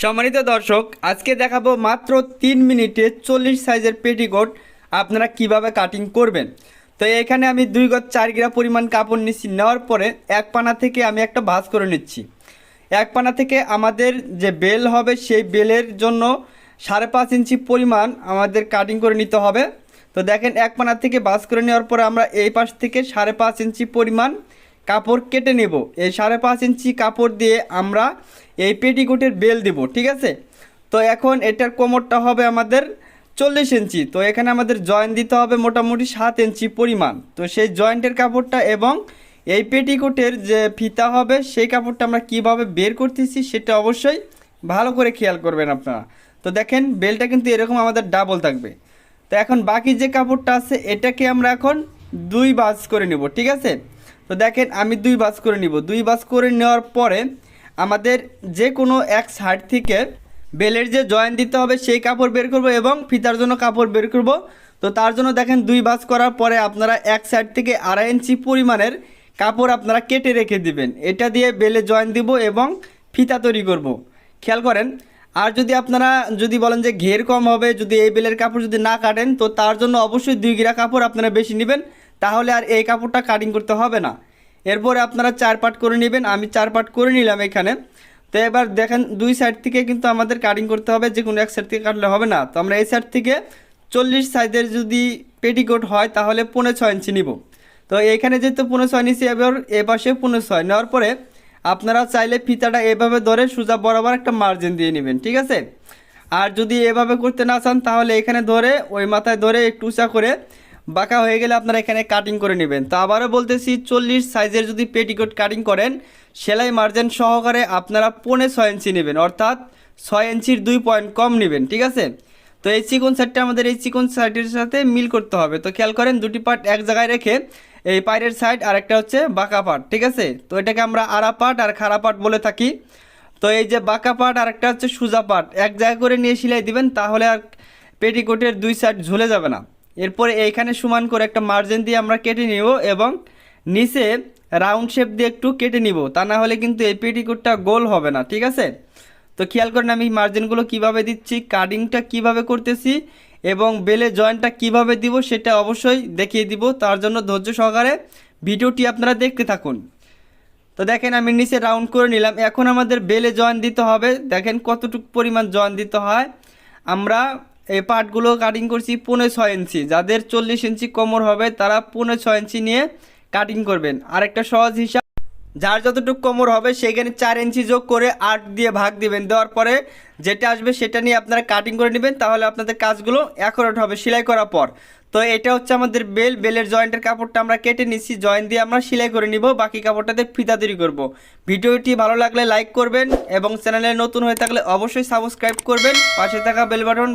সম্মানিত দর্শক, আজকে দেখাবো মাত্র 3 মিনিটে 40 সাইজের পেটিকোট আপনারা কিভাবে কাটিং করবেন। তো এখানে আমি 2 গজ 4 গ্রা পরিমাণ কাপড় নিচ্ছি। নেওয়ার পরে এক পানা থেকে আমি একটা ভাঁজ করে নিচ্ছি। এক পানা থেকে আমাদের যে বেল হবে সেই বেলের জন্য 5.5 ইঞ্চি পরিমাণ আমাদের কাটিং করে নিতে হবে। তো দেখেন, এক পানা থেকে ভাঁজ করে নেওয়ার পরে আমরা এই পাশ থেকে 5.5 ইঞ্চি পরিমাণ কাপড় কেটে নেব। এই 5.5 ইঞ্চি কাপড় দিয়ে আমরা এই পেটিকোটের বেল দিব, ঠিক আছে। তো এখন এটার কোমরটা হবে আমাদের 40 ইঞ্চি। তো এখানে আমাদের জয়েন্ট দিতে হবে মোটামুটি 7 ইঞ্চি পরিমাণ। তো সেই জয়েন্টের কাপড়টা এবং এই পেটিকোটের যে ফিতা হবে সেই কাপড়টা আমরা কিভাবে বের করতেছি সেটা অবশ্যই ভালো করে খেয়াল করবেন আপনারা। তো দেখেন, বেলটা কিন্তু এরকম আমাদের ডাবল থাকবে। তো এখন বাকি যে কাপড়টা আছে এটাকে আমরা এখন 2 ভাঁজ করে নেব, ঠিক আছে। তো দেখেন, আমি 2 ভাঁজ করে নিব। 2 ভাঁজ করে নেওয়ার পরে আমাদের যে কোনো এক সাইড থেকে বেলের যে জয়েন্ট দিতে হবে সেই কাপড় বের করব এবং ফিতার জন্য কাপড় বের করব। তো তার জন্য দেখেন, 2 ভাঁজ করার পরে আপনারা এক সাইড থেকে 2.5 ইঞ্চি পরিমাণের কাপড় আপনারা কেটে রেখে দিবেন। এটা দিয়ে বেলে জয়েন্ট দিব এবং ফিতা তৈরি করব, খেয়াল করেন। আর যদি আপনারা বলেন যে ঘের কম হবে, যদি এই বেলের কাপড় যদি না কাটেন, তো তার জন্য অবশ্যই 2 গিরা কাপড় আপনারা বেশি নেবেন, তাহলে আর এই কাপড়টা কাটিং করতে হবে না। এরপরে আপনারা 4 পার্ট করে নেবেন। আমি 4 পার্ট করে নিলাম এখানে। তো এবার দেখেন, 2 সাইড থেকে কিন্তু আমাদের কাটিং করতে হবে, যে কোনো এক সাইড থেকে কাটলে হবে না। তো আমরা এই সাইড থেকে 40 সাইজের যদি পেটিকোট হয় তাহলে 6.5 ইঞ্চি নিব। তো এইখানে যেহেতু 6.5 নিচ্ছি, এবার এ পাশে 6.5 নেওয়ার পরে আপনারা চাইলে ফিতাটা এভাবে ধরে সোজা বরাবর একটা মার্জিন দিয়ে নেবেন, ঠিক আছে। আর যদি এভাবে করতে না চান তাহলে এখানে ধরে ওই মাথায় ধরে একটু উঁচা করে বাঁকা হয়ে গেলে আপনারা এখানে কাটিং করে নেবেন। তো আবারও বলতেছি, 40 সাইজের যদি পেটিকোট কাটিং করেন সেলাই মার্জিন সহকারে আপনারা 6.5 ইঞ্চি নেবেন, অর্থাৎ 6 ইঞ্চির 2 পয়েন্ট কম নেবেন, ঠিক আছে। তো এই চিকন সাইডটা আমাদের এই চিকন সাইডের সাথে মিল করতে হবে। তো খেয়াল করেন, দুটি পার্ট এক জায়গায় রেখে এই পায়ের সাইড আর একটা হচ্ছে বাঁকা পার্ট, ঠিক আছে। তো এটাকে আমরা আড়া পার্ট আর খাড়া পার্ট বলে থাকি। তো এই যে বাঁকা পার্ট আর একটা হচ্ছে সোজা পার্ট এক জায়গা করে নিয়ে সেলাই দিবেন, তাহলে আর পেটিকোটের 2 সাইড ঝুলে যাবে না। এরপরে এইখানে সমান করে একটা মার্জিন দিয়ে আমরা কেটে নিব এবং নিচে রাউন্ড শেপ দিয়ে একটু কেটে নিব, তা না হলে কিন্তু এই পেটিকোটটা গোল হবে না, ঠিক আছে। তো খেয়াল করেন আমি মার্জিনগুলো কিভাবে দিচ্ছি, কাটিংটা কিভাবে করতেছি এবং বেলে জয়েন্টটা কিভাবে দিব সেটা অবশ্যই দেখিয়ে দিব। তার জন্য ধৈর্য সহকারে ভিডিওটি আপনারা দেখতে থাকুন। তো দেখেন, আমি নিচে রাউন্ড করে নিলাম। এখন আমাদের বেলে জয়েন্ট দিতে হবে। দেখেন কতটুকু পরিমাণ জয়েন্ট দিতে হয়। আমরা এই পার্টগুলো কাটিং করছি 6.5 ইঞ্চি। যাদের 40 ইঞ্চি কোমর হবে তারা 6.5 ইঞ্চি নিয়ে কাটিং করবেন। আরেকটা সহজ হিসাব, যার যতটুকু কোমর হবে সেখানে 4 ইঞ্চি যোগ করে 8 দিয়ে ভাগ দিবেন। দেওয়ার পরে যেটা আসবে সেটা নিয়ে আপনারা কাটিং করে নেবেন, তাহলে আপনাদের কাজগুলো অ্যাকুরেট হবে সেলাই করার পর। তো এটা হচ্ছে আমাদের বেলের জয়েন্টের কাপড়টা আমরা কেটে নিচ্ছি, জয়েন্ট দিয়ে আমরা সেলাই করে নিব, বাকি কাপড়টাতে ফিতা তৈরি করব। ভিডিওটি ভালো লাগলে লাইক করবেন এবং চ্যানেলে নতুন হয়ে থাকলে অবশ্যই সাবস্ক্রাইব করবেন, পাশে থাকা বেল বাটন